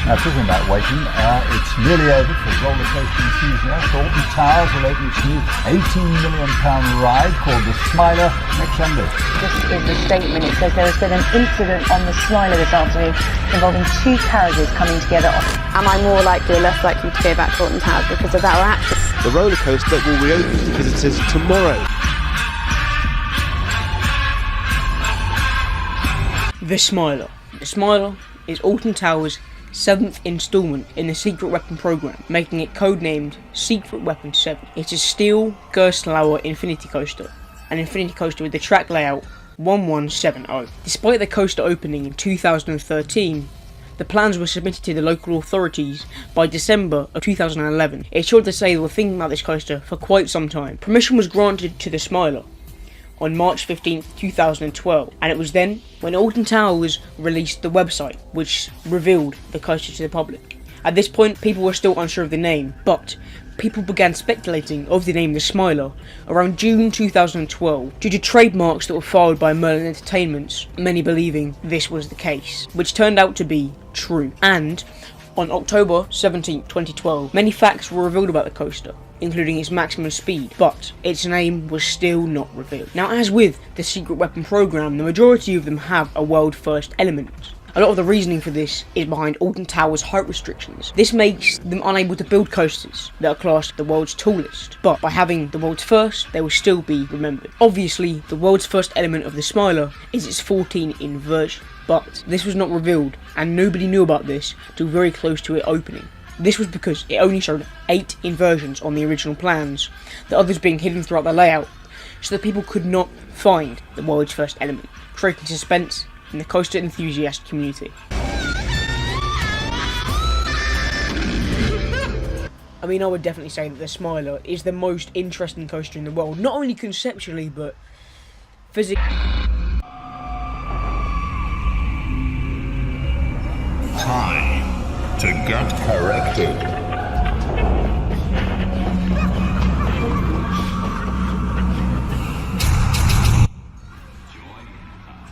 Now, talking about waiting, it's nearly over for roller coaster enthusiasts. Alton Towers will open its new £18 million ride called the Smiler next Sunday. This is the statement. It says there has been an incident on the Smiler this afternoon involving two carriages coming together. Am I more likely or less likely to go back to Alton Towers because of that or access? The roller coaster will reopen to visitors tomorrow. The Smiler. The Smiler is Alton Towers' 7th instalment in the Secret Weapon program, making it codenamed Secret Weapon 7. It's a steel Gerstlauer Infinity Coaster, an Infinity Coaster with the track layout 1170. Despite the coaster opening in 2013, the plans were submitted to the local authorities by December of 2011. It's sure to say they were thinking about this coaster for quite some time. Permission was granted to the Smiler on March 15, 2012, and it was then when Alton Towers released the website which revealed the coaster to the public. At this point, people were still unsure of the name, but people began speculating of the name The Smiler around June 2012 due to trademarks that were filed by Merlin Entertainments, many believing this was the case, which turned out to be true. And on October 17, 2012, many facts were revealed about the coaster, including its maximum speed, but its name was still not revealed. Now, as with the Secret Weapon program, the majority of them have a world first element. A lot of the reasoning for this is behind Alton Towers' height restrictions. This makes them unable to build coasters that are classed the world's tallest, but by having the world's first, they will still be remembered. Obviously, the world's first element of the Smiler is its 14 inversion, but this was not revealed, and nobody knew about this till very close to it opening. This was because it only showed 8 inversions on the original plans, the others being hidden throughout the layout, so that people could not find the world's first element, creating suspense in the coaster enthusiast community. I mean, I would definitely say that the Smiler is the most interesting coaster in the world, not only conceptually, but physically. Time to get corrected.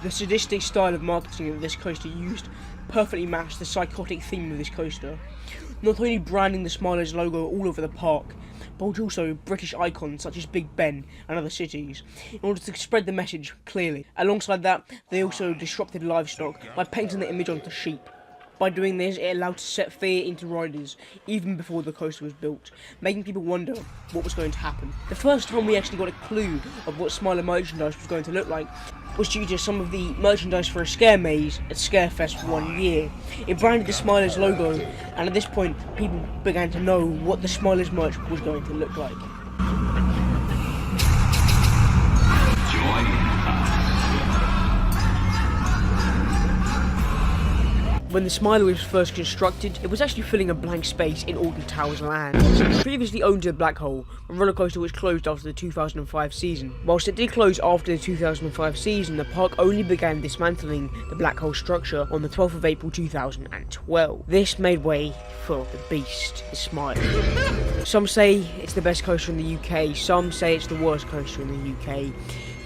The sadistic style of marketing that this coaster used perfectly matched the psychotic theme of this coaster, not only branding the Smiler's logo all over the park, but also British icons such as Big Ben and other cities, in order to spread the message clearly. Alongside that, they also disrupted livestock by painting the image onto sheep. By doing this, it allowed to set fear into riders even before the coaster was built, making people wonder what was going to happen. The first time we actually got a clue of what Smiler merchandise was going to look like was due to some of the merchandise for a scare maze at Scarefest one year. It branded the Smiler's logo, and at this point people began to know what the Smiler's merch was going to look like. When the Smiler was first constructed, it was actually filling a blank space in Alton Towers land. Previously owned to the Black Hole, a roller coaster which closed after the 2005 season. Whilst it did close after the 2005 season, the park only began dismantling the Black Hole structure on the 12th of April 2012. This made way for the beast, the Smiler. Some say it's the best coaster in the UK, some say it's the worst coaster in the UK.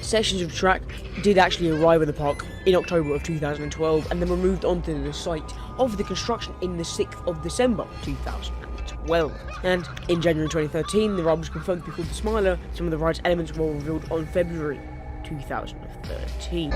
Sections of track did actually arrive at the park in October of 2012 and then were moved onto the site of the construction in the 6th of December 2012. And in January 2013, the ride was confirmed to be called the Smiler. Some of the ride's elements were revealed on February 2013.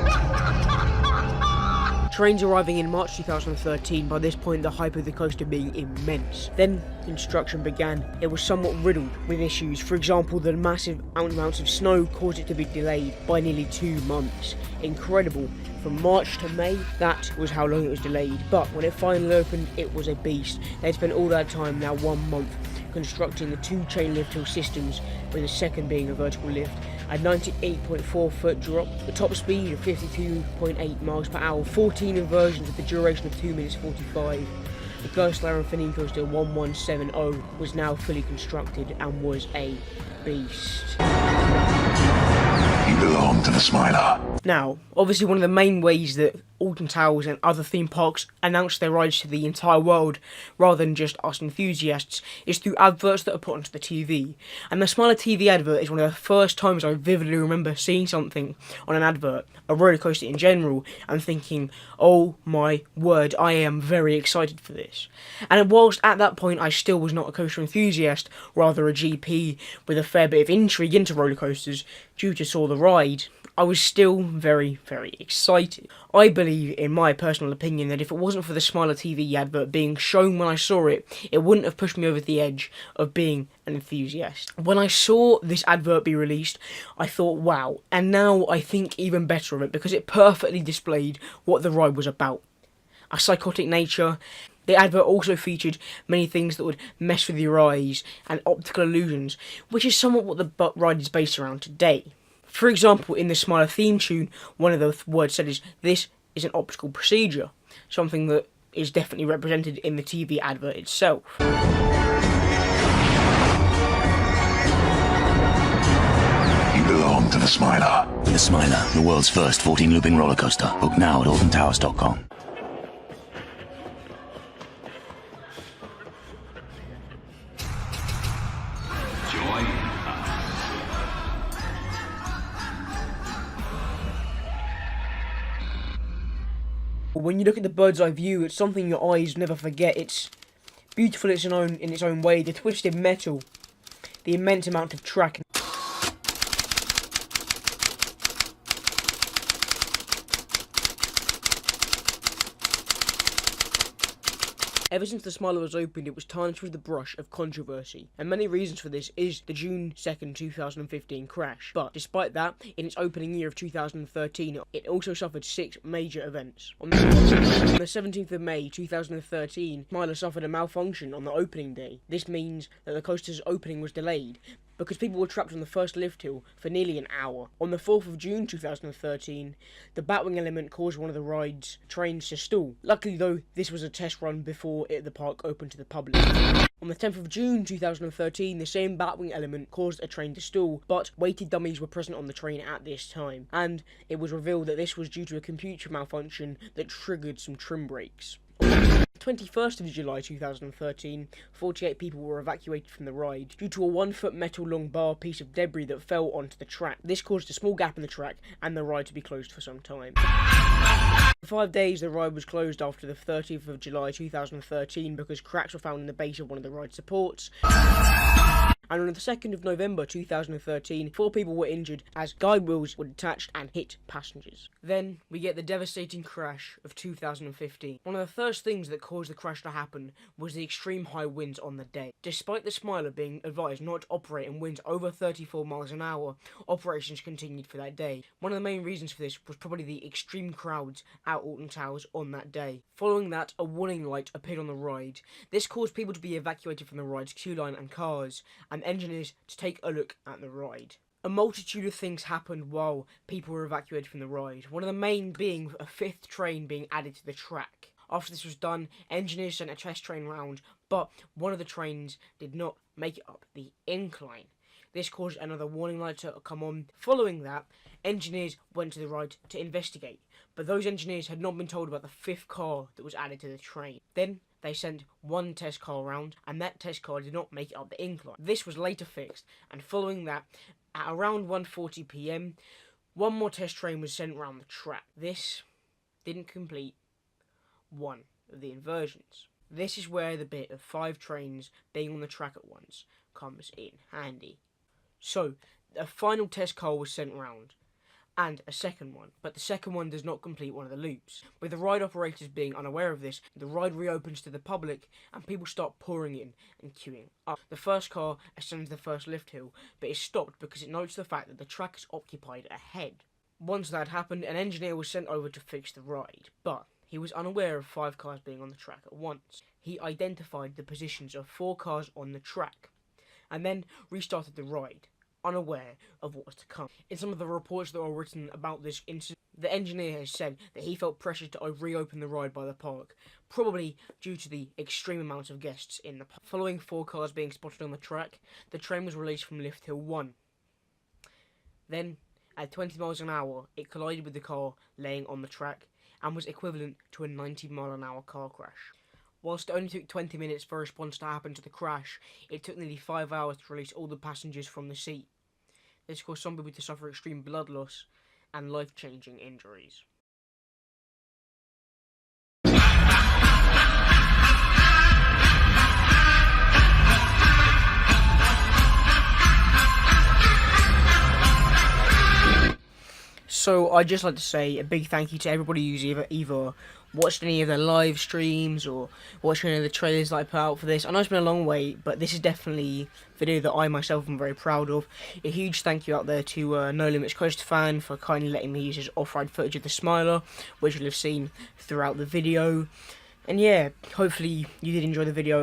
Trains arriving in March 2013, by this point the hype of the coaster being immense. Then construction began. It was somewhat riddled with issues. For example, the massive amounts of snow caused it to be delayed by nearly 2 months. Incredible. From March to May, that was how long it was delayed. But when it finally opened, it was a beast. They'd spent all that time, now 1 month, constructing the 2 chain lift hill systems, with the second being a vertical lift. A 98.4 foot drop, the top speed of 52.8 miles per hour, 14 inversions with the duration of 2 minutes 45. The Gerstlauer Infinity Coaster 1170 was now fully constructed and was a beast. You belong to the Smiler. Now, obviously one of the main ways that Alton Towers and other theme parks announce their rides to the entire world rather than just us enthusiasts is through adverts that are put onto the TV. And the Smiler TV advert is one of the first times I vividly remember seeing something on an advert, a roller coaster in general, and thinking, oh my word, I am very excited for this. And whilst at that point I still was not a coaster enthusiast, rather a GP with a fair bit of intrigue into roller coasters due to Saw the Ride, I was still very, very excited. I believe, in my personal opinion, that if it wasn't for the Smiler TV advert being shown when I saw it, it wouldn't have pushed me over the edge of being an enthusiast. When I saw this advert be released, I thought, wow, and now I think even better of it because it perfectly displayed what the ride was about. A psychotic nature. The advert also featured many things that would mess with your eyes and optical illusions, which is somewhat what the ride is based around today. For example, in the Smiler theme tune, one of the words said is, "This is an optical procedure," something that is definitely represented in the TV advert itself. You belong to the Smiler. The Smiler, the world's first 14-looping roller coaster. Book now at altontowers.com. When you look at the bird's eye view, it's something your eyes never forget. It's beautiful in its own way. The twisted metal, the immense amount of track. Ever since the Smiler was opened, it was tarnished with the brush of controversy, and many reasons for this is the June 2nd, 2015 crash. But despite that, in its opening year of 2013, it also suffered 6 major events. On the 17th of May 2013, Smiler suffered a malfunction on the opening day. This means that the coaster's opening was delayed, because people were trapped on the first lift hill for nearly an hour. On the 4th of June 2013, the Batwing element caused one of the ride's trains to stall. Luckily though, this was a test run before the park opened to the public. On the 10th of June 2013, the same Batwing element caused a train to stall, but weighted dummies were present on the train at this time, and it was revealed that this was due to a computer malfunction that triggered some trim brakes. 21st of July 2013, 48 people were evacuated from the ride due to a 1-foot metal long bar piece of debris that fell onto the track. This caused a small gap in the track and the ride to be closed for some time. For 5 days the ride was closed after the 30th of July 2013 because cracks were found in the base of one of the ride supports. And on the 2nd of November 2013, 4 people were injured as guide wheels were detached and hit passengers. Then we get the devastating crash of 2015. One of the first things that caused the crash to happen was the extreme high winds on the day. Despite the Smiler being advised not to operate in winds over 34 miles an hour, operations continued for that day. One of the main reasons for this was probably the extreme crowds at Alton Towers on that day. Following that, a warning light appeared on the ride. This caused people to be evacuated from the ride's queue line and cars, and engineers to take a look at the ride. A multitude of things happened while people were evacuated from the ride, one of the main being a 5th train being added to the track. After this was done, engineers sent a test train round, but one of the trains did not make it up the incline. This caused another warning light to come on. Following that, engineers went to the ride to investigate, but those engineers had not been told about the 5th car that was added to the train. Then they sent one test car around, and that test car did not make it up the incline. This was later fixed, and following that, at around 1:40 PM, one more test train was sent around the track. This didn't complete one of the inversions. This is where the bit of 5 trains being on the track at once comes in handy. So, a final test car was sent round, and a second one, but the second one does not complete one of the loops. With the ride operators being unaware of this, the ride reopens to the public and people start pouring in and queuing up. The first car ascends the first lift hill, but is stopped because it notes the fact that the track is occupied ahead. Once that had happened, an engineer was sent over to fix the ride, but he was unaware of 5 cars being on the track at once. He identified the positions of 4 cars on the track, and then restarted the ride, unaware of what was to come. In some of the reports that were written about this incident, the engineer has said that he felt pressured to reopen the ride by the park, probably due to the extreme amounts of guests in the park. Following 4 cars being spotted on the track, the train was released from Lift Hill 1. Then, at 20 miles an hour, it collided with the car laying on the track, and was equivalent to a 90-mile-an-hour car crash. Whilst it only took 20 minutes for a response to happen to the crash, it took nearly 5 hours to release all the passengers from the seat. This caused some people to suffer extreme blood loss and life-changing injuries. So I'd just like to say a big thank you to everybody who's either watched any of the live streams or watched any of the trailers that I put out for this. I know it's been a long wait, but this is definitely a video that I myself am very proud of. A huge thank you out there to No Limits Coaster Fan for kindly letting me use his off-ride footage of the Smiler, which you'll have seen throughout the video. And yeah, hopefully you did enjoy the video.